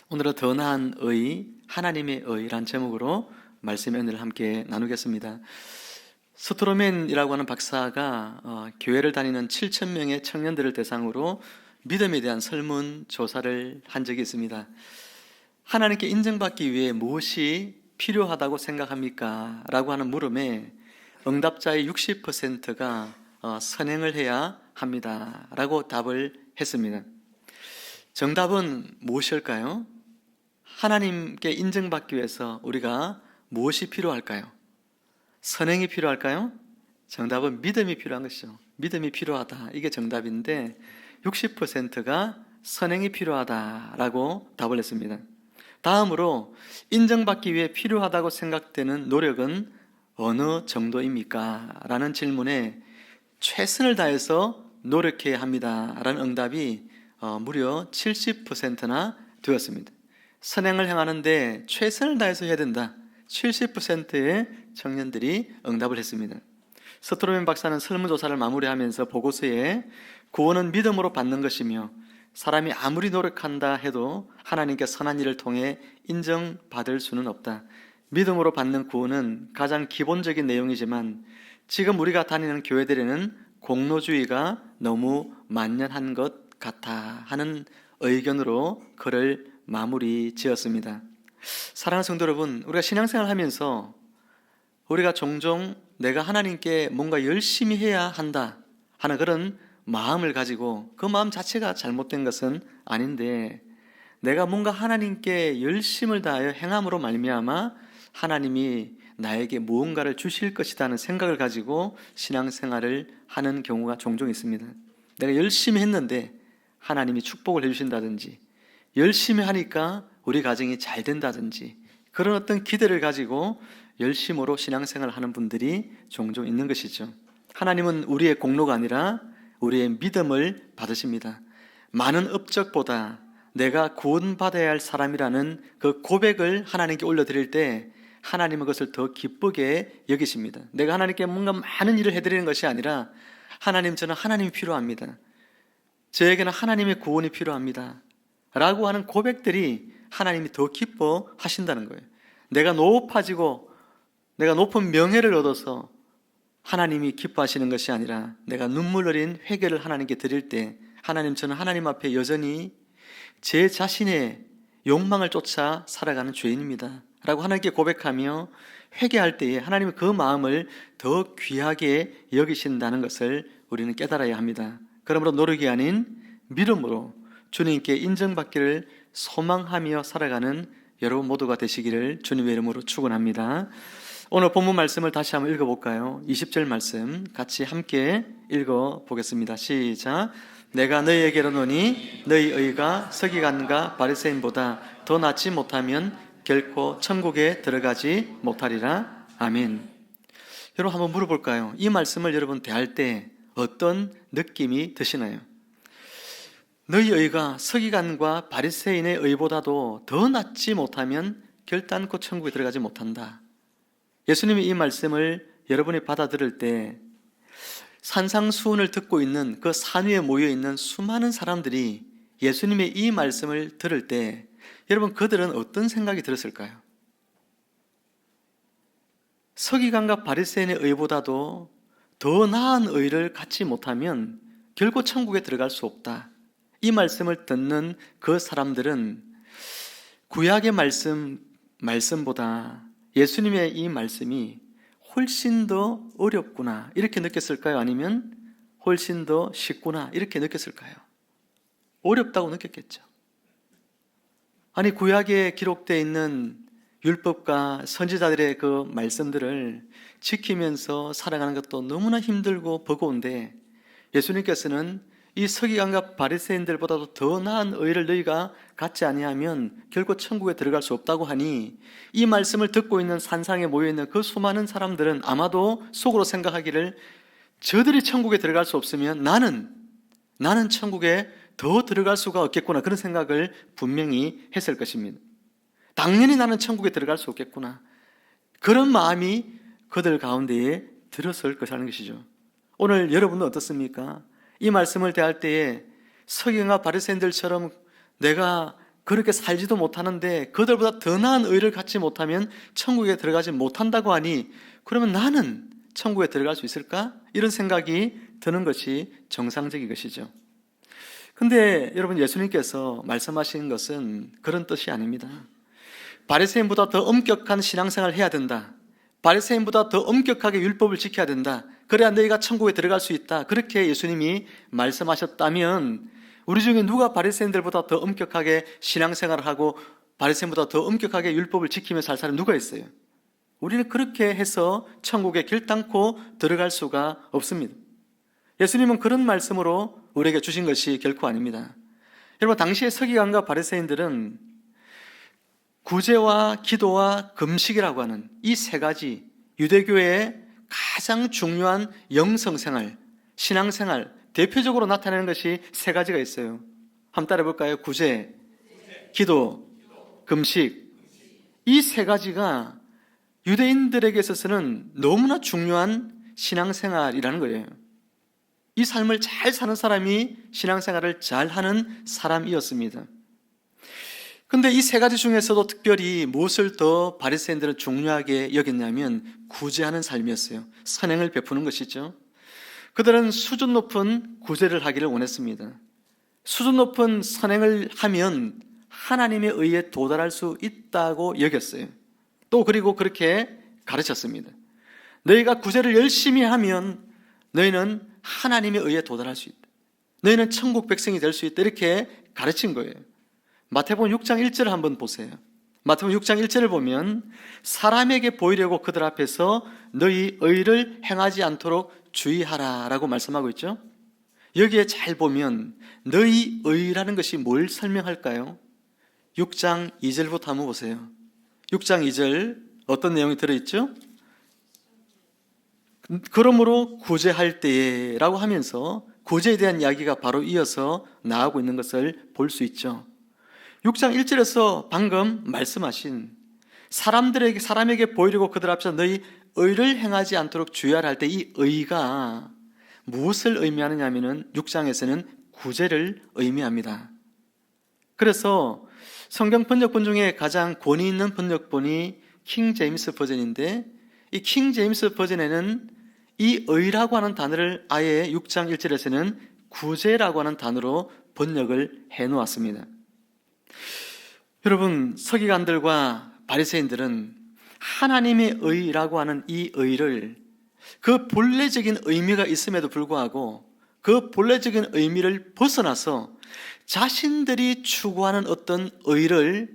오늘은 더 나은 의, 하나님의 의란 제목으로 말씀의 은혜를 함께 나누겠습니다. 스트로맨이라고 하는 박사가 교회를 다니는 7천 명의 청년들을 대상으로 믿음에 대한 설문조사를 한 적이 있습니다. 하나님께 인정받기 위해 무엇이 필요하다고 생각합니까? 라고 하는 물음에 응답자의 60%가 선행을 해야 합니다 라고 답을 했습니다. 정답은 무엇일까요? 하나님께 인정받기 위해서 우리가 무엇이 필요할까요? 선행이 필요할까요? 정답은 믿음이 필요한 것이죠. 믿음이 필요하다, 이게 정답인데 60%가 선행이 필요하다라고 답을 했습니다. 다음으로 인정받기 위해 필요하다고 생각되는 노력은 어느 정도입니까? 라는 질문에 최선을 다해서 노력해야 합니다 라는 응답이 무려 70%나 되었습니다. 선행을 행하는데 최선을 다해서 해야 된다, 70%의 청년들이 응답을 했습니다. 스트로맨 박사는 설문조사를 마무리하면서 보고서에 구원은 믿음으로 받는 것이며 사람이 아무리 노력한다 해도 하나님께 선한 일을 통해 인정받을 수는 없다. 믿음으로 받는 구원은 가장 기본적인 내용이지만 지금 우리가 다니는 교회들에는 공로주의가 너무 만연한 것 같아 하는 의견으로 글을 마무리 지었습니다. 사랑하는 성도 여러분, 우리가 신앙생활 하면서 우리가 종종 내가 하나님께 뭔가 열심히 해야 한다 하는 그런 마음을 가지고, 그 마음 자체가 잘못된 것은 아닌데 내가 뭔가 하나님께 열심을 다하여 행함으로 말미암아 하나님이 나에게 무언가를 주실 것이라는 생각을 가지고 신앙생활을 하는 경우가 종종 있습니다. 내가 열심히 했는데 하나님이 축복을 해주신다든지, 열심히 하니까 우리 가정이 잘 된다든지, 그런 어떤 기대를 가지고 열심으로 신앙생활을 하는 분들이 종종 있는 것이죠. 하나님은 우리의 공로가 아니라 우리의 믿음을 받으십니다. 많은 업적보다 내가 구원받아야 할 사람이라는 그 고백을 하나님께 올려드릴 때 하나님은 그것을 더 기쁘게 여기십니다. 내가 하나님께 뭔가 많은 일을 해드리는 것이 아니라, 하나님, 저는 하나님이 필요합니다, 저에게는 하나님의 구원이 필요합니다 라고 하는 고백들이 하나님이 더 기뻐하신다는 거예요. 내가 높아지고 내가 높은 명예를 얻어서 하나님이 기뻐하시는 것이 아니라, 내가 눈물 흘린 회개를 하나님께 드릴 때 하나님, 저는 하나님 앞에 여전히 제 자신의 욕망을 쫓아 살아가는 죄인입니다 라고 하나님께 고백하며 회개할 때에 하나님이 그 마음을 더 귀하게 여기신다는 것을 우리는 깨달아야 합니다. 그러므로 노력이 아닌 믿음으로 주님께 인정받기를 소망하며 살아가는 여러분 모두가 되시기를 주님의 이름으로 축원합니다. 오늘 본문 말씀을 다시 한번 읽어볼까요? 20절 말씀 같이 함께 읽어보겠습니다. 시작. 내가 너희에게 이르노니 너희 의가 서기관과 바리새인보다 더 낫지 못하면 결코 천국에 들어가지 못하리라. 아멘. 여러분, 한번 물어볼까요? 이 말씀을 여러분 대할 때 어떤 느낌이 드시나요? 너희 의가 서기관과 바리새인의 의보다도 더 낫지 못하면 결단코 천국에 들어가지 못한다. 예수님이 이 말씀을 여러분이 받아들일 때 산상수훈을 듣고 있는 그 산 위에 모여있는 수많은 사람들이 예수님의 이 말씀을 들을 때 여러분, 그들은 어떤 생각이 들었을까요? 서기관과 바리새인의 의보다도 더 나은 의를 갖지 못하면 결코 천국에 들어갈 수 없다. 이 말씀을 듣는 그 사람들은 구약의 말씀보다 예수님의 이 말씀이 훨씬 더 어렵구나 이렇게 느꼈을까요? 아니면 훨씬 더 쉽구나 이렇게 느꼈을까요? 어렵다고 느꼈겠죠. 아니, 구약에 기록되어 있는 율법과 선지자들의 그 말씀들을 지키면서 살아가는 것도 너무나 힘들고 버거운데, 예수님께서는 이 서기관과 바리새인들보다도 더 나은 의를 너희가 갖지 아니하면 결코 천국에 들어갈 수 없다고 하니, 이 말씀을 듣고 있는 산상에 모여있는 그 수많은 사람들은 아마도 속으로 생각하기를, 저들이 천국에 들어갈 수 없으면 나는 천국에 더 들어갈 수가 없겠구나, 그런 생각을 분명히 했을 것입니다. 당연히 나는 천국에 들어갈 수 없겠구나, 그런 마음이 그들 가운데에 들었을 것이라는 것이죠. 오늘 여러분은 어떻습니까? 이 말씀을 대할 때에 서기관과 바리새인들처럼 내가 그렇게 살지도 못하는데 그들보다 더 나은 의를 갖지 못하면 천국에 들어가지 못한다고 하니 그러면 나는 천국에 들어갈 수 있을까? 이런 생각이 드는 것이 정상적인 것이죠. 근데 여러분, 예수님께서 말씀하시는 것은 그런 뜻이 아닙니다. 바리새인보다 더 엄격한 신앙생활을 해야 된다. 바리새인보다 더 엄격하게 율법을 지켜야 된다. 그래야 너희가 천국에 들어갈 수 있다. 그렇게 예수님이 말씀하셨다면 우리 중에 누가 바리새인들보다 더 엄격하게 신앙생활을 하고 바리새인보다 더 엄격하게 율법을 지키며 살 사람이 누가 있어요? 우리는 그렇게 해서 천국에 길땅고 들어갈 수가 없습니다. 예수님은 그런 말씀으로 우리에게 주신 것이 결코 아닙니다. 여러분, 당시의 서기관과 바리새인들은 구제와 기도와 금식이라고 하는 이 세 가지, 유대교의 가장 중요한 영성생활, 신앙생활, 대표적으로 나타내는 것이 세 가지가 있어요. 한번 따라해 볼까요? 구제, 기도, 금식. 이 세 가지가 유대인들에게 있어서는 너무나 중요한 신앙생활이라는 거예요. 이 삶을 잘 사는 사람이 신앙생활을 잘 하는 사람이었습니다. 근데 이 세 가지 중에서도 특별히 무엇을 더 바리새인들은 중요하게 여겼냐면 구제하는 삶이었어요. 선행을 베푸는 것이죠. 그들은 수준 높은 구제를 하기를 원했습니다. 수준 높은 선행을 하면 하나님의 의에 도달할 수 있다고 여겼어요. 또 그리고 그렇게 가르쳤습니다. 너희가 구제를 열심히 하면 너희는 하나님의 의에 도달할 수 있다. 너희는 천국 백성이 될 수 있다. 이렇게 가르친 거예요. 마태복음 6장 1절을 한번 보세요. 마태복음 6장 1절을 보면 사람에게 보이려고 그들 앞에서 너희 의를 행하지 않도록 주의하라 라고 말씀하고 있죠. 여기에 잘 보면 너희 의라는 것이 뭘 설명할까요? 6장 2절부터 한번 보세요. 6장 2절 어떤 내용이 들어있죠? 그러므로 구제할 때에 라고 하면서 구제에 대한 이야기가 바로 이어서 나오고 있는 것을 볼 수 있죠. 6장 1절에서 방금 말씀하신 사람에게 보이려고 그들 앞에서 너희 의를 행하지 않도록 주의하라 할 때 이 의가 무엇을 의미하느냐 하면은 6장에서는 구제를 의미합니다. 그래서 성경 번역본 중에 가장 권위 있는 번역본이 킹 제임스 버전인데 이 킹 제임스 버전에는 이 의라고 하는 단어를 아예 6장 1절에서는 구제라고 하는 단어로 번역을 해 놓았습니다. 여러분, 서기관들과 바리새인들은 하나님의 의라고 하는 이 의를 그 본래적인 의미가 있음에도 불구하고 그 본래적인 의미를 벗어나서 자신들이 추구하는 어떤 의를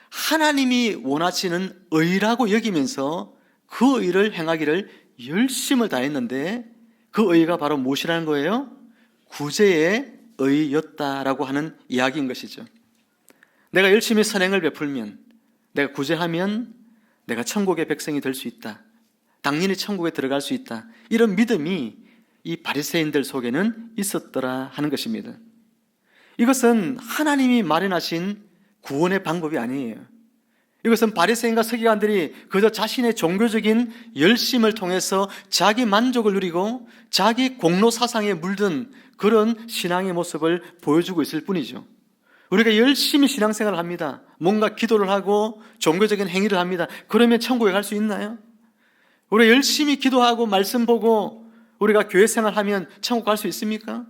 하나님이 원하시는 의라고 여기면서 그 의를 행하기를 열심을 다했는데 그 의가 바로 무엇이라는 거예요? 구제의 의였다라고 하는 이야기인 것이죠. 내가 열심히 선행을 베풀면, 내가 구제하면 내가 천국의 백성이 될 수 있다. 당연히 천국에 들어갈 수 있다. 이런 믿음이 이 바리새인들 속에는 있었더라 하는 것입니다. 이것은 하나님이 마련하신 구원의 방법이 아니에요. 이것은 바리새인과 서기관들이 그저 자신의 종교적인 열심을 통해서 자기 만족을 누리고 자기 공로 사상에 물든 그런 신앙의 모습을 보여주고 있을 뿐이죠. 우리가 열심히 신앙생활을 합니다. 뭔가 기도를 하고 종교적인 행위를 합니다. 그러면 천국에 갈 수 있나요? 우리가 열심히 기도하고 말씀 보고 우리가 교회 생활하면 천국 갈 수 있습니까?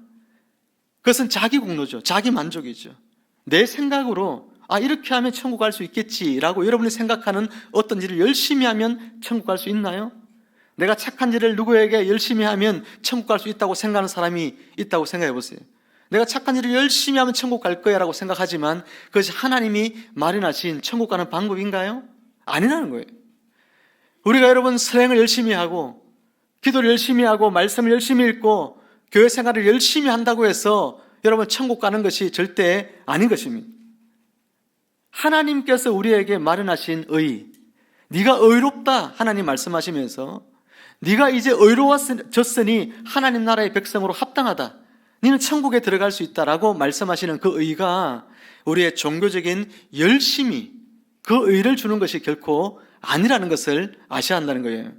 그것은 자기 공로죠. 자기 만족이죠. 내 생각으로 이렇게 하면 천국 갈 수 있겠지라고 여러분이 생각하는 어떤 일을 열심히 하면 천국 갈 수 있나요? 내가 착한 일을 누구에게 열심히 하면 천국 갈 수 있다고 생각하는 사람이 있다고 생각해 보세요. 내가 착한 일을 열심히 하면 천국 갈 거야 라고 생각하지만 그것이 하나님이 마련하신 천국 가는 방법인가요? 아니라는 거예요. 우리가 여러분 선행을 열심히 하고 기도를 열심히 하고 말씀을 열심히 읽고 교회 생활을 열심히 한다고 해서 여러분 천국 가는 것이 절대 아닌 것입니다. 하나님께서 우리에게 마련하신 의, 네가 의롭다 하나님 말씀하시면서 네가 이제 의로워졌으니 하나님 나라의 백성으로 합당하다, 너는 천국에 들어갈 수 있다라고 말씀하시는 그 의가 우리의 종교적인 열심이 그 의를 주는 것이 결코 아니라는 것을 아셔야 한다는 거예요.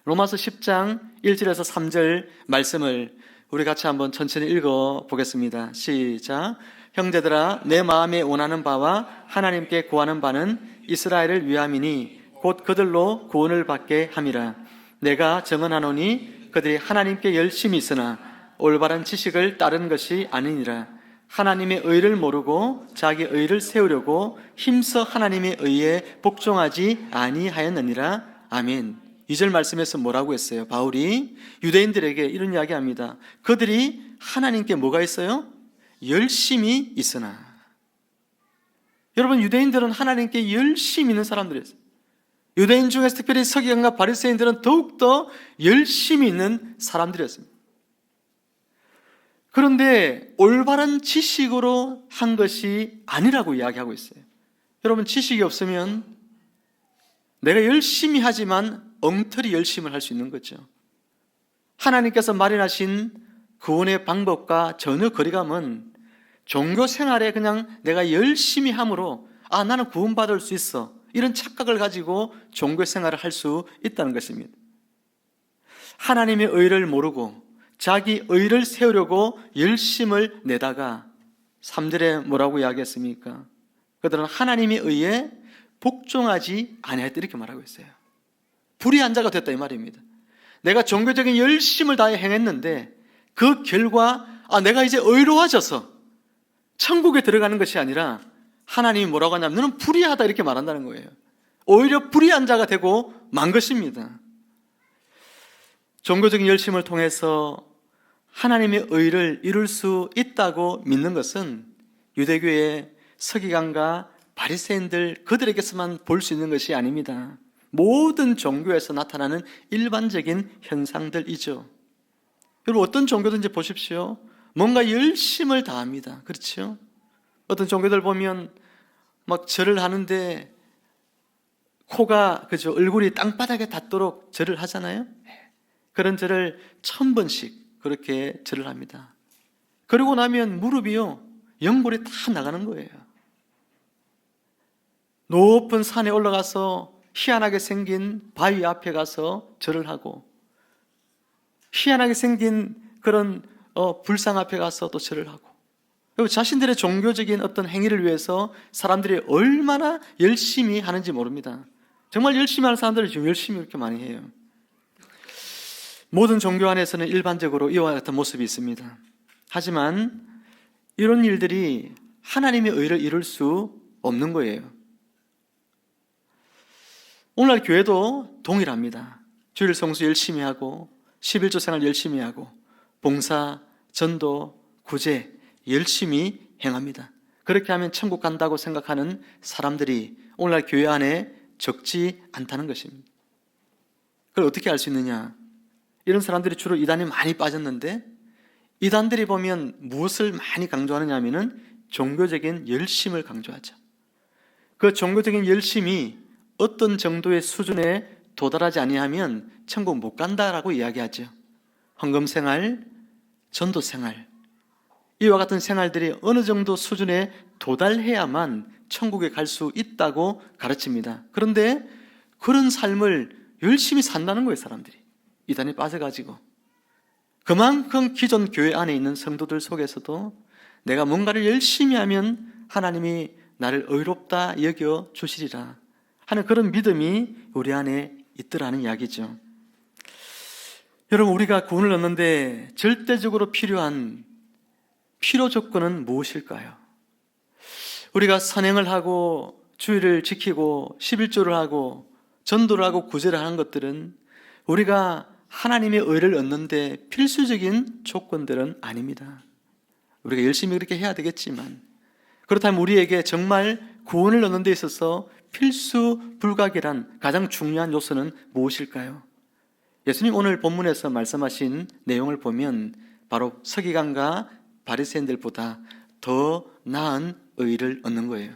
로마서 10장 1절에서 3절 말씀을 우리 같이 한번 천천히 읽어 보겠습니다. 시작. 형제들아, 내 마음에 원하는 바와 하나님께 구하는 바는 이스라엘을 위함이니 곧 그들로 구원을 받게 함이라. 내가 증언하노니 그들이 하나님께 열심히 있으나 올바른 지식을 따른 것이 아니니라. 하나님의 의를 모르고 자기 의를 세우려고 힘써 하나님의 의에 복종하지 아니하였느니라. 아멘. 2절 말씀에서 뭐라고 했어요? 바울이 유대인들에게 이런 이야기합니다. 그들이 하나님께 뭐가 있어요? 열심히 있으나. 여러분, 유대인들은 하나님께 열심히 있는 사람들이었어요. 유대인 중에서 특별히 서기관과 바리새인들은 더욱더 열심히 있는 사람들이었습니다. 그런데 올바른 지식으로 한 것이 아니라고 이야기하고 있어요. 여러분, 지식이 없으면 내가 열심히 하지만 엉터리 열심을 할 수 있는 거죠. 하나님께서 마련하신 구원의 방법과 전혀 거리감은 종교 생활에 그냥 내가 열심히 함으로 나는 구원받을 수 있어, 이런 착각을 가지고 종교 생활을 할 수 있다는 것입니다. 하나님의 의를 모르고 자기 의를 세우려고 열심을 내다가 3절에 뭐라고 이야기했습니까? 그들은 하나님의 의에 복종하지 아니하였다, 이렇게 말하고 있어요. 불의한 자가 됐다, 이 말입니다. 내가 종교적인 열심을 다해 행했는데 그 결과 내가 이제 의로워져서 천국에 들어가는 것이 아니라 하나님이 뭐라고 하냐면 너는 불의하다, 이렇게 말한다는 거예요. 오히려 불의한 자가 되고 만 것입니다. 종교적인 열심을 통해서 하나님의 의를 이룰 수 있다고 믿는 것은 유대교의 서기관과 바리새인들 그들에게서만 볼 수 있는 것이 아닙니다. 모든 종교에서 나타나는 일반적인 현상들이죠. 여러분, 어떤 종교든지 보십시오. 뭔가 열심을 다합니다. 그렇죠? 어떤 종교들 보면 막 절을 하는데 코가, 그죠, 얼굴이 땅바닥에 닿도록 절을 하잖아요. 그런 절을 1000번씩 그렇게 절을 합니다. 그러고 나면 무릎이요, 연골이 다 나가는 거예요. 높은 산에 올라가서 희한하게 생긴 바위 앞에 가서 절을 하고, 희한하게 생긴 그런 불상 앞에 가서 또 절을 하고, 그리고 자신들의 종교적인 어떤 행위를 위해서 사람들이 얼마나 열심히 하는지 모릅니다. 정말 열심히 하는 사람들이 지금 열심히 이렇게 많이 해요. 모든 종교 안에서는 일반적으로 이와 같은 모습이 있습니다. 하지만 이런 일들이 하나님의 의를 이룰 수 없는 거예요. 오늘날 교회도 동일합니다. 주일 성수 열심히 하고 11조 생활 열심히 하고 봉사, 전도, 구제 열심히 행합니다. 그렇게 하면 천국 간다고 생각하는 사람들이 오늘날 교회 안에 적지 않다는 것입니다. 그걸 어떻게 알 수 있느냐? 이런 사람들이 주로 이단에 많이 빠졌는데, 이단들이 보면 무엇을 많이 강조하느냐 하면은 종교적인 열심을 강조하죠. 그 종교적인 열심이 어떤 정도의 수준에 도달하지 아니하면 천국 못 간다라고 이야기하죠. 헌금 생활, 전도 생활, 이와 같은 생활들이 어느 정도 수준에 도달해야만 천국에 갈 수 있다고 가르칩니다. 그런데 그런 삶을 열심히 산다는 거예요, 사람들이. 이단에 빠져가지고. 그만큼 기존 교회 안에 있는 성도들 속에서도 내가 뭔가를 열심히 하면 하나님이 나를 의롭다 여겨 주시리라 하는 그런 믿음이 우리 안에 있더라는 이야기죠. 여러분, 우리가 구원을 얻는데 절대적으로 필요한 필요 조건은 무엇일까요? 우리가 선행을 하고 주의를 지키고 11조를 하고 전도를 하고 구제를 하는 것들은 우리가 하나님의 의를 얻는데 필수적인 조건들은 아닙니다. 우리가 열심히 그렇게 해야 되겠지만, 그렇다면 우리에게 정말 구원을 얻는 데 있어서 필수 불가결한 가장 중요한 요소는 무엇일까요? 예수님 오늘 본문에서 말씀하신 내용을 보면 바로 서기관과 바리새인들보다 더 나은 의를 얻는 거예요.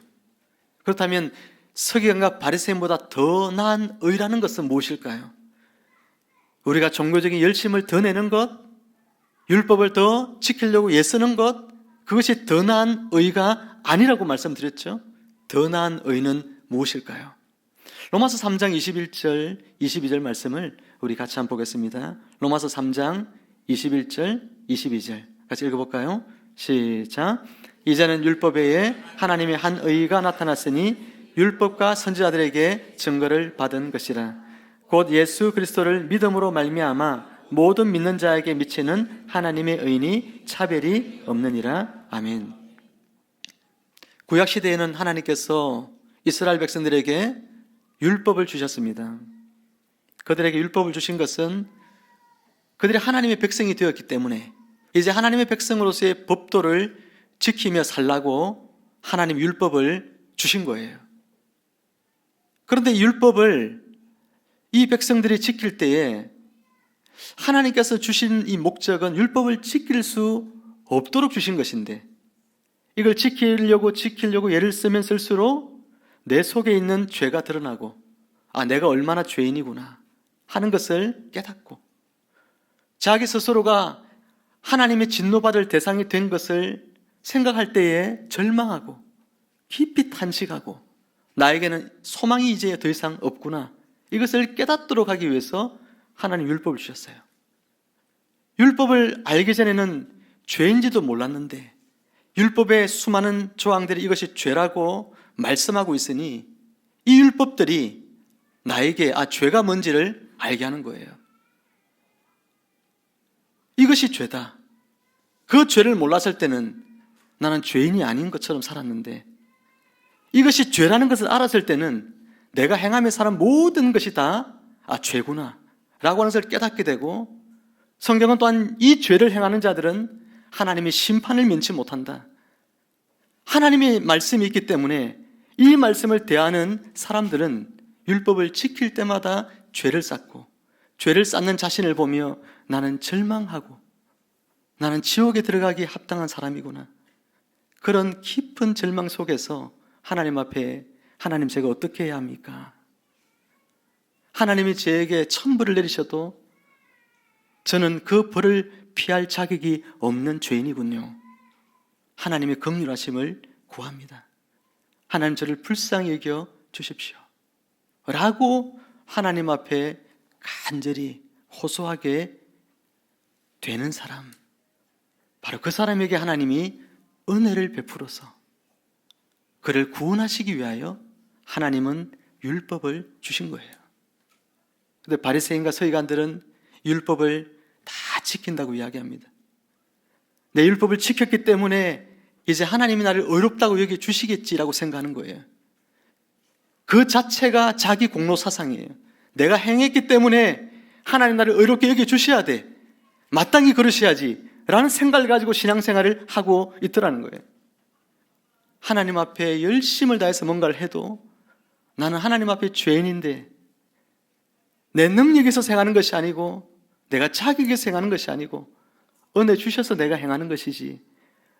그렇다면 서기관과 바리새인보다 더 나은 의라는 것은 무엇일까요? 우리가 종교적인 열심을 더 내는 것, 율법을 더 지키려고 애쓰는 것, 그것이 더 나은 의가 아니라고 말씀드렸죠. 더 나은 의는 무엇일까요? 로마서 3장 21절, 22절 말씀을 우리 같이 한번 보겠습니다. 로마서 3장 21절, 22절 같이 읽어볼까요? 시작. 이제는 율법 외에 하나님의 한 의가 나타났으니 율법과 선지자들에게 증거를 받은 것이라. 곧 예수 그리스도를 믿음으로 말미암아 모든 믿는 자에게 미치는 하나님의 의인이 차별이 없느니라. 아멘. 구약 시대에는 하나님께서 이스라엘 백성들에게 율법을 주셨습니다. 그들에게 율법을 주신 것은 그들이 하나님의 백성이 되었기 때문에 이제 하나님의 백성으로서의 법도를 지키며 살라고 하나님 율법을 주신 거예요. 그런데 율법을 이 백성들이 지킬 때에 하나님께서 주신 이 목적은 율법을 지킬 수 없도록 주신 것인데, 이걸 지키려고 예를 쓰면 쓸수록 내 속에 있는 죄가 드러나고, 내가 얼마나 죄인이구나 하는 것을 깨닫고, 자기 스스로가 하나님의 진노받을 대상이 된 것을 생각할 때에 절망하고 깊이 탄식하고, 나에게는 소망이 이제 더 이상 없구나, 이것을 깨닫도록 하기 위해서 하나님 율법을 주셨어요. 율법을 알기 전에는 죄인지도 몰랐는데 율법의 수많은 조항들이 이것이 죄라고 말씀하고 있으니 이 율법들이 나에게 죄가 뭔지를 알게 하는 거예요. 이것이 죄다. 그 죄를 몰랐을 때는 나는 죄인이 아닌 것처럼 살았는데, 이것이 죄라는 것을 알았을 때는 내가 행하며 사는 모든 것이 다 죄구나 라고 하는 것을 깨닫게 되고, 성경은 또한 이 죄를 행하는 자들은 하나님의 심판을 면치 못한다, 하나님의 말씀이 있기 때문에 이 말씀을 대하는 사람들은 율법을 지킬 때마다 죄를 쌓고, 죄를 쌓는 자신을 보며 나는 절망하고 나는 지옥에 들어가기 합당한 사람이구나, 그런 깊은 절망 속에서 하나님 앞에, 하나님 제가 어떻게 해야 합니까? 하나님이 저에게 천벌을 내리셔도 저는 그 벌을 피할 자격이 없는 죄인이군요. 하나님의 긍휼하심을 구합니다. 하나님 저를 불쌍히 여겨 주십시오 라고 하나님 앞에 간절히 호소하게 되는 사람, 바로 그 사람에게 하나님이 은혜를 베풀어서 그를 구원하시기 위하여 하나님은 율법을 주신 거예요. 그런데 바리새인과 서기관들은 율법을 다 지킨다고 이야기합니다. 내 율법을 지켰기 때문에 이제 하나님이 나를 의롭다고 여겨 주시겠지라고 생각하는 거예요. 그 자체가 자기 공로 사상이에요. 내가 행했기 때문에 하나님 나를 의롭게 여겨 주셔야 돼, 마땅히 그러셔야지 라는 생각을 가지고 신앙생활을 하고 있더라는 거예요. 하나님 앞에 열심을 다해서 뭔가를 해도 나는 하나님 앞에 죄인인데, 내 능력에서 행하는 것이 아니고 내가 자격에서 행하는 것이 아니고 은혜 주셔서 내가 행하는 것이지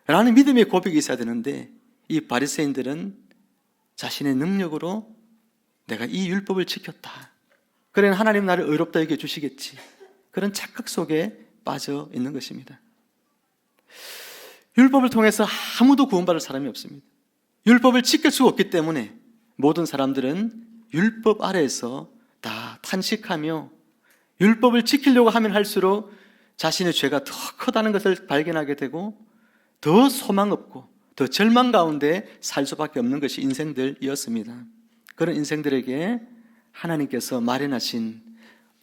라는 믿음의 고백이 있어야 되는데, 이 바리새인들은 자신의 능력으로 내가 이 율법을 지켰다, 그래 하나님 나를 의롭다 여겨 주시겠지, 그런 착각 속에 빠져 있는 것입니다. 율법을 통해서 아무도 구원받을 사람이 없습니다. 율법을 지킬 수가 없기 때문에 모든 사람들은 율법 아래에서 다 탄식하며, 율법을 지키려고 하면 할수록 자신의 죄가 더 크다는 것을 발견하게 되고 더 소망 없고 더 절망 가운데 살 수밖에 없는 것이 인생들이었습니다. 그런 인생들에게 하나님께서 마련하신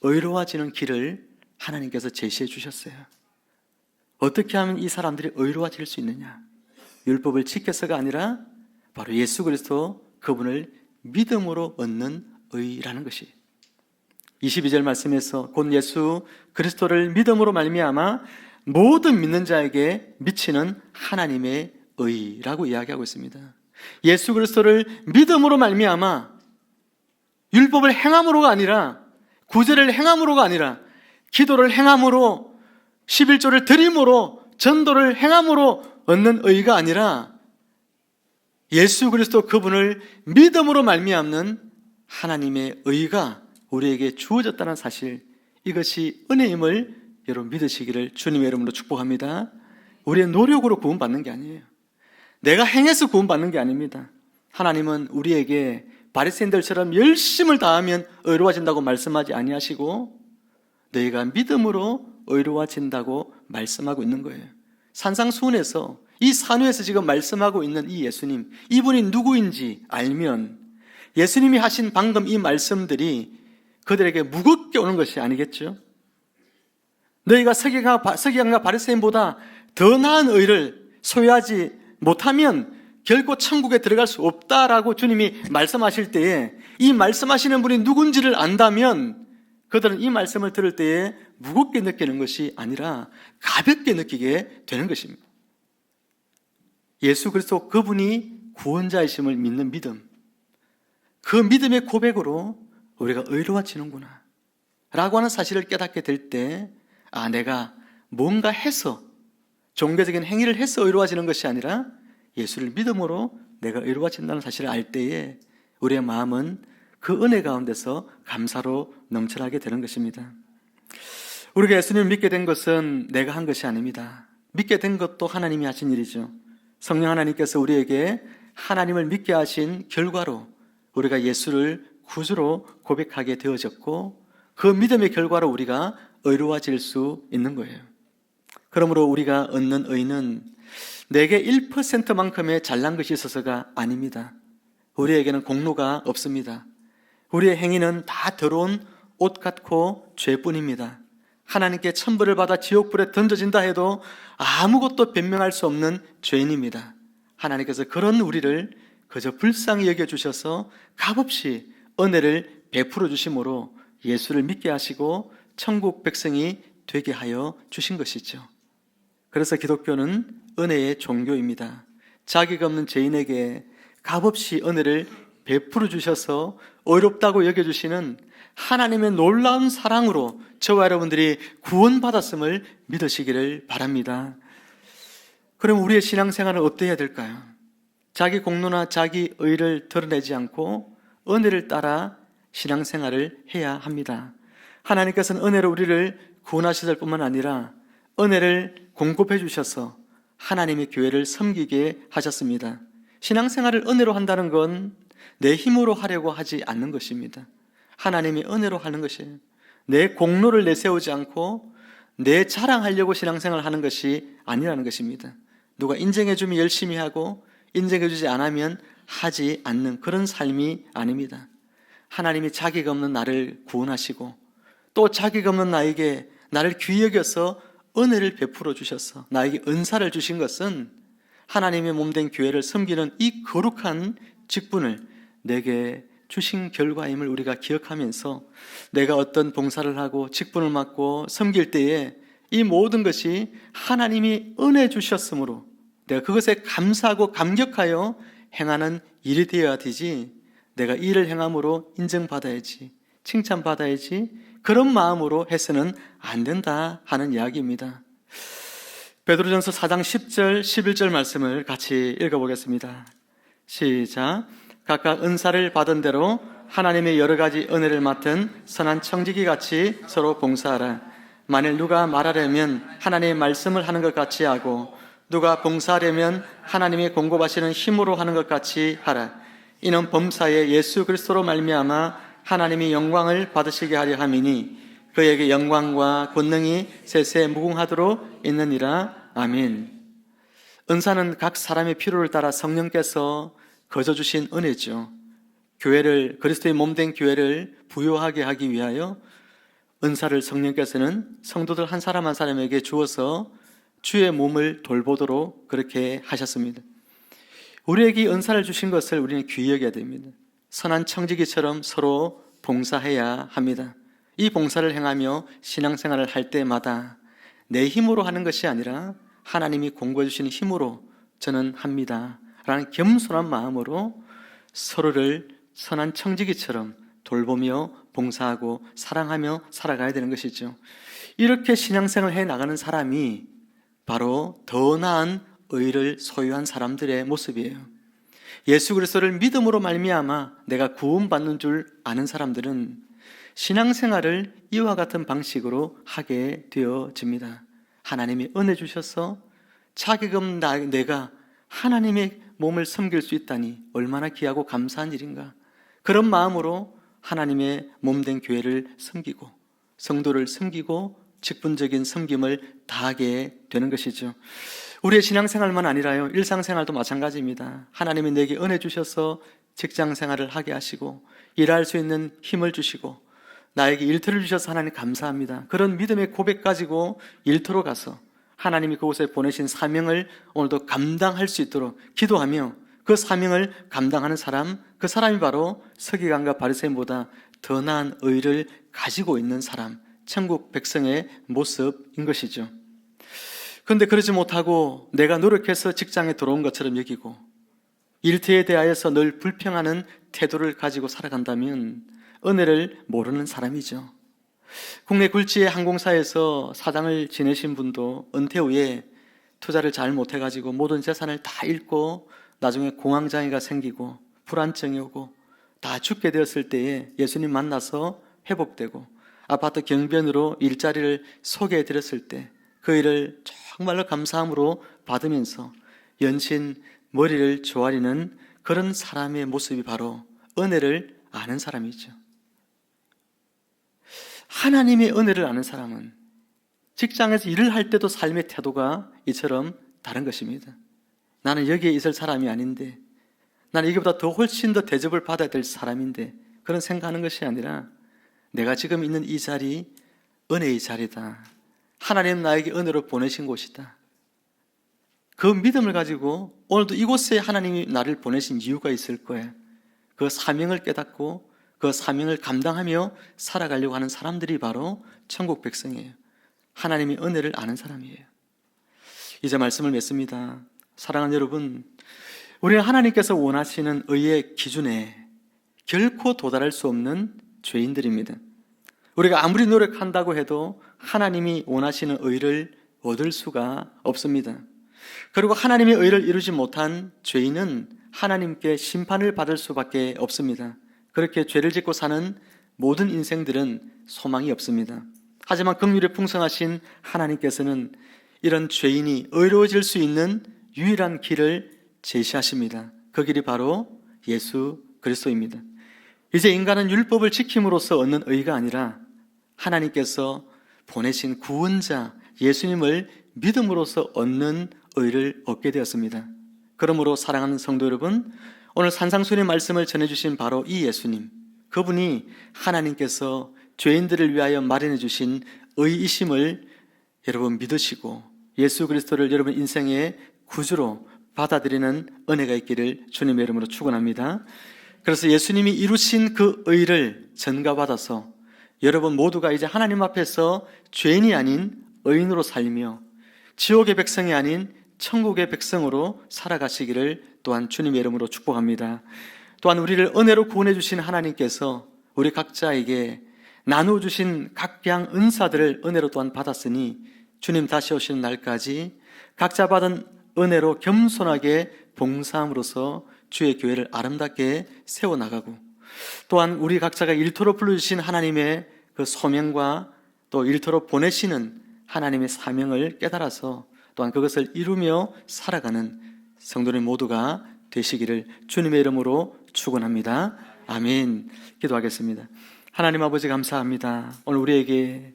의로워지는 길을 하나님께서 제시해 주셨어요. 어떻게 하면 이 사람들이 의로워질 수 있느냐? 율법을 지켜서가 아니라 바로 예수 그리스도 그분을 믿음으로 얻는 의라는 것이, 22절 말씀에서 곧 예수 그리스도를 믿음으로 말미암아 모든 믿는 자에게 미치는 하나님의 의라고 이야기하고 있습니다. 예수 그리스도를 믿음으로 말미암아, 율법을 행함으로가 아니라, 구제를 행함으로가 아니라, 기도를 행함으로, 11조를 드림으로, 전도를 행함으로 얻는 의가 아니라 예수 그리스도 그분을 믿음으로 말미암는 하나님의 의가 우리에게 주어졌다는 사실, 이것이 은혜임을 여러분 믿으시기를 주님의 이름으로 축복합니다. 우리의 노력으로 구원받는 게 아니에요. 내가 행해서 구원받는 게 아닙니다. 하나님은 우리에게 바리새인들처럼 열심을 다하면 의로워진다고 말씀하지 아니하시고 너희가 믿음으로 의로워진다고 말씀하고 있는 거예요. 산상수훈에서 이 산후에서 지금 말씀하고 있는 이 예수님, 이분이 누구인지 알면 예수님이 하신 방금 이 말씀들이 그들에게 무겁게 오는 것이 아니겠죠? 너희가 서기관과 바리새인보다 더 나은 의를 소유하지 못하면 결코 천국에 들어갈 수 없다라고 주님이 말씀하실 때에 이 말씀하시는 분이 누군지를 안다면 그들은 이 말씀을 들을 때에 무겁게 느끼는 것이 아니라 가볍게 느끼게 되는 것입니다. 예수 그리스도 그분이 구원자이심을 믿는 믿음, 그 믿음의 고백으로 우리가 의로워지는구나 라고 하는 사실을 깨닫게 될 때, 내가 뭔가 해서 종교적인 행위를 해서 의로워지는 것이 아니라 예수를 믿음으로 내가 의로워진다는 사실을 알 때에 우리의 마음은 그 은혜 가운데서 감사로 넘쳐나게 되는 것입니다. 우리가 예수님을 믿게 된 것은 내가 한 것이 아닙니다. 믿게 된 것도 하나님이 하신 일이죠. 성령 하나님께서 우리에게 하나님을 믿게 하신 결과로 우리가 예수를 구주로 고백하게 되어졌고, 그 믿음의 결과로 우리가 의로워질 수 있는 거예요. 그러므로 우리가 얻는 의는 내게 1%만큼의 잘난 것이 있어서가 아닙니다. 우리에게는 공로가 없습니다. 우리의 행위는 다 더러운 옷 같고 죄뿐입니다. 하나님께 천벌을 받아 지옥불에 던져진다 해도 아무것도 변명할 수 없는 죄인입니다. 하나님께서 그런 우리를 그저 불쌍히 여겨주셔서 값없이 은혜를 베풀어 주심으로 예수를 믿게 하시고 천국 백성이 되게 하여 주신 것이죠. 그래서 기독교는 은혜의 종교입니다. 자격 없는 죄인에게 값없이 은혜를 베풀어 주셔서 의롭다고 여겨주시는 하나님의 놀라운 사랑으로 저와 여러분들이 구원받았음을 믿으시기를 바랍니다. 그럼 우리의 신앙생활은 어때야 될까요? 자기 공로나 자기 의를 드러내지 않고 은혜를 따라 신앙생활을 해야 합니다. 하나님께서는 은혜로 우리를 구원하실 뿐만 아니라 은혜를 공급해 주셔서 하나님의 교회를 섬기게 하셨습니다. 신앙생활을 은혜로 한다는 건 내 힘으로 하려고 하지 않는 것입니다. 하나님이 은혜로 하는 것이에요. 내 공로를 내세우지 않고 내 자랑하려고 신앙생활을 하는 것이 아니라는 것입니다. 누가 인정해 주면 열심히 하고 인정해 주지 않으면 하지 않는 그런 삶이 아닙니다. 하나님이 자격 없는 나를 구원하시고 또 자격 없는 나에게 나를 귀히 여겨서 은혜를 베풀어 주셔서 나에게 은사를 주신 것은 하나님의 몸된 교회를 섬기는 이 거룩한 직분을 내게 주신 결과임을 우리가 기억하면서 내가 어떤 봉사를 하고 직분을 맡고 섬길 때에 이 모든 것이 하나님이 은혜 주셨으므로 내가 그것에 감사하고 감격하여 행하는 일이 되어야 되지, 내가 이 일을 행함으로 인정받아야지, 칭찬받아야지, 그런 마음으로 해서는 안 된다 하는 이야기입니다. 베드로전서 4장 10절 11절 말씀을 같이 읽어보겠습니다. 시작. 각각 은사를 받은 대로 하나님의 여러 가지 은혜를 맡은 선한 청지기 같이 서로 봉사하라. 만일 누가 말하려면 하나님의 말씀을 하는 것 같이 하고 누가 봉사하려면 하나님의 공급하시는 힘으로 하는 것 같이 하라. 이는 범사에 예수 그리스도로 말미암아 하나님이 영광을 받으시게 하려 함이니 그에게 영광과 권능이 세세 무궁하도록 있느니라. 아멘. 은사는 각 사람의 필요를 따라 성령께서 거저 주신 은혜죠. 교회를, 그리스도의 몸된 교회를 부요하게 하기 위하여 은사를 성령께서는 성도들 한 사람 한 사람에게 주어서 주의 몸을 돌보도록 그렇게 하셨습니다. 우리에게 은사를 주신 것을 우리는 귀히 여겨야 됩니다. 선한 청지기처럼 서로 봉사해야 합니다. 이 봉사를 행하며 신앙생활을 할 때마다 내 힘으로 하는 것이 아니라 하나님이 공부해 주시는 힘으로 저는 합니다 라는 겸손한 마음으로 서로를 선한 청지기처럼 돌보며 봉사하고 사랑하며 살아가야 되는 것이죠. 이렇게 신앙생활을 해 나가는 사람이 바로 더 나은 의를 소유한 사람들의 모습이에요. 예수 그리스도를 믿음으로 말미암아 내가 구원받는 줄 아는 사람들은 신앙생활을 이와 같은 방식으로 하게 되어집니다. 하나님이 은혜 주셔서 자격없는 내가 하나님의 몸을 섬길 수 있다니 얼마나 귀하고 감사한 일인가. 그런 마음으로 하나님의 몸된 교회를 섬기고 성도를 섬기고 직분적인 섬김을 다하게 되는 것이죠. 우리의 신앙생활만 아니라요, 일상생활도 마찬가지입니다. 하나님이 내게 은혜 주셔서 직장생활을 하게 하시고 일할 수 있는 힘을 주시고 나에게 일터를 주셔서 하나님 감사합니다. 그런 믿음의 고백 가지고 일터로 가서 하나님이 그곳에 보내신 사명을 오늘도 감당할 수 있도록 기도하며 그 사명을 감당하는 사람, 그 사람이 바로 서기관과 바리새인보다 더 나은 의를 가지고 있는 사람, 천국 백성의 모습인 것이죠. 그런데 그러지 못하고 내가 노력해서 직장에 들어온 것처럼 여기고 일터에 대하여서 늘 불평하는 태도를 가지고 살아간다면 은혜를 모르는 사람이죠. 국내 굴지의 항공사에서 사장을 지내신 분도 은퇴 후에 투자를 잘 못해가지고 모든 재산을 다 잃고 나중에 공황장애가 생기고 불안증이 오고 다 죽게 되었을 때에 예수님 만나서 회복되고 아파트 경비원으로 일자리를 소개해 드렸을 때 그 일을 정말로 감사함으로 받으면서 연신 머리를 조아리는 그런 사람의 모습이 바로 은혜를 아는 사람이죠. 하나님의 은혜를 아는 사람은 직장에서 일을 할 때도 삶의 태도가 이처럼 다른 것입니다. 나는 여기에 있을 사람이 아닌데, 나는 이거보다 더 훨씬 더 대접을 받아야 될 사람인데, 그런 생각하는 것이 아니라 내가 지금 있는 이 자리 은혜의 자리다. 하나님 나에게 은혜로 보내신 곳이다. 그 믿음을 가지고 오늘도 이곳에 하나님이 나를 보내신 이유가 있을 거예요. 그 사명을 깨닫고 그 사명을 감당하며 살아가려고 하는 사람들이 바로 천국 백성이에요. 하나님의 은혜를 아는 사람이에요. 이제 말씀을 맺습니다. 사랑하는 여러분, 우리는 하나님께서 원하시는 의의 기준에 결코 도달할 수 없는 죄인들입니다. 우리가 아무리 노력한다고 해도 하나님이 원하시는 의를 얻을 수가 없습니다. 그리고 하나님의 의를 이루지 못한 죄인은 하나님께 심판을 받을 수밖에 없습니다. 그렇게 죄를 짓고 사는 모든 인생들은 소망이 없습니다. 하지만 긍휼이 풍성하신 하나님께서는 이런 죄인이 의로워질 수 있는 유일한 길을 제시하십니다. 그 길이 바로 예수 그리스도입니다. 이제 인간은 율법을 지킴으로써 얻는 의가 아니라 하나님께서 보내신 구원자 예수님을 믿음으로써 얻는 의를 얻게 되었습니다. 그러므로 사랑하는 성도 여러분, 오늘 산상수훈의 말씀을 전해주신 바로 이 예수님, 그분이 하나님께서 죄인들을 위하여 마련해 주신 의이심을 여러분 믿으시고 예수 그리스도를 여러분 인생의 구주로 받아들이는 은혜가 있기를 주님의 이름으로 축원합니다. 그래서 예수님이 이루신 그 의를 전가받아서 여러분 모두가 이제 하나님 앞에서 죄인이 아닌 의인으로 살며 지옥의 백성이 아닌 천국의 백성으로 살아가시기를 또한 주님의 이름으로 축복합니다. 또한 우리를 은혜로 구원해 주신 하나님께서 우리 각자에게 나누어 주신 각양 은사들을 은혜로 또한 받았으니 주님 다시 오시는 날까지 각자 받은 은혜로 겸손하게 봉사함으로써 주의 교회를 아름답게 세워나가고, 또한 우리 각자가 일터로 불러주신 하나님의 그 소명과 또 일터로 보내시는 하나님의 사명을 깨달아서 또한 그것을 이루며 살아가는 성도들 모두가 되시기를 주님의 이름으로 축원합니다. 아멘. 기도하겠습니다. 하나님 아버지 감사합니다. 오늘 우리에게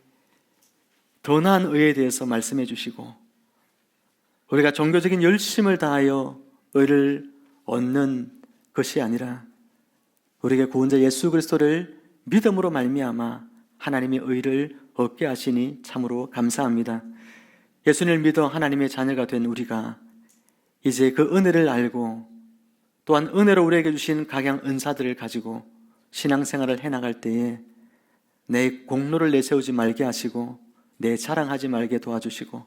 더 나은 의에 대해서 말씀해 주시고 우리가 종교적인 열심을 다하여 의를 얻는 것이 아니라 우리에게 구원자 예수 그리스도를 믿음으로 말미암아 하나님의 의를 얻게 하시니 참으로 감사합니다. 예수님을 믿어 하나님의 자녀가 된 우리가 이제 그 은혜를 알고 또한 은혜로 우리에게 주신 각양 은사들을 가지고 신앙생활을 해나갈 때에 내 공로를 내세우지 말게 하시고 내 자랑하지 말게 도와주시고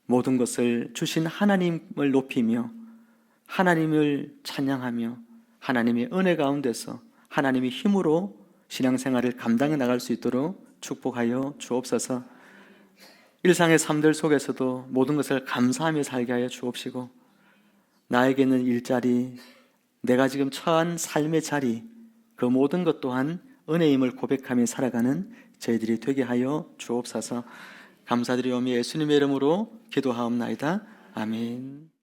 모든 것을 주신 하나님을 높이며 하나님을 찬양하며 하나님의 은혜 가운데서 하나님의 힘으로 신앙생활을 감당해 나갈 수 있도록 축복하여 주옵소서. 일상의 삶들 속에서도 모든 것을 감사하며 살게 하여 주옵시고 나에게는 일자리, 내가 지금 처한 삶의 자리, 그 모든 것 또한 은혜임을 고백하며 살아가는 저희들이 되게 하여 주옵소서. 감사드리오며 예수님의 이름으로 기도하옵나이다. 아멘.